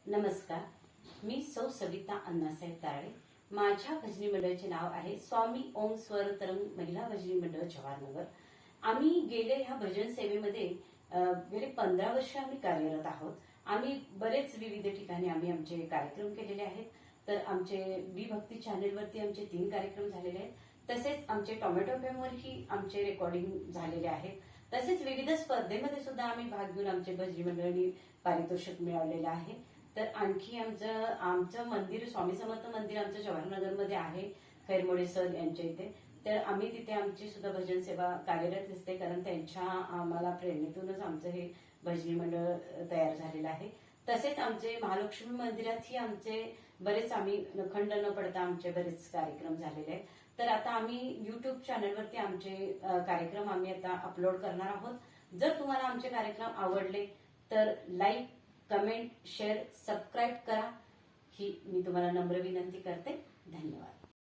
नमस्कार, मी सौ सविता अण्णासाहेब तारळे. माझ्या भजनी मंडळाचे नाव आहे स्वामी ओम स्वर तरंग महिला भजनी मंडळ जवाहरनगर. आम्ही गेले ह्या भजन सेवेमध्ये गेले 15 वर्ष आम्ही कार्यरत आहोत. आम्ही बरेच विविध ठिकाणी आम्ही आमचे कार्यक्रम केलेले आहेत. तर आमचे बी भक्ती चॅनेलवरती आमचे 3 कार्यक्रम झालेले आहेत. तसेच आमचे टोमॅटो फेमवरही आमचे रेकॉर्डिंग झालेले आहेत. तसेच विविध स्पर्धेमध्ये सुद्धा आम्ही भाग घेऊन आमचे भजनी मंडळांनी पारितोषिक मिळवलेलं आहे. तर आणखी आमचं मंदिर स्वामी समर्थ मंदिर आमचं जवाहरनगरमध्ये आहे, खैरमोडे सर यांच्या इथे. तर आम्ही तिथे आमची सुद्धा भजन सेवा कार्यरत असते, कारण त्यांच्या आम्हाला प्रेरणेतूनच आमचं हे भजनी मंडळ तयार झालेलं आहे. तसेच आमचे महालक्ष्मी मंदिरातही आमचे बरेच आम्ही खंड न पडता आमचे बरेच कार्यक्रम झालेले आहेत. तर आता आम्ही युट्यूब चॅनलवरती आमचे कार्यक्रम आम्ही आता अपलोड करणार आहोत. जर तुम्हाला आमचे कार्यक्रम आवडले तर लाईक, कमेंट, शेअर, सबस्क्राईब करा ही मी तुम्हाला नम्र विनंती करते. धन्यवाद.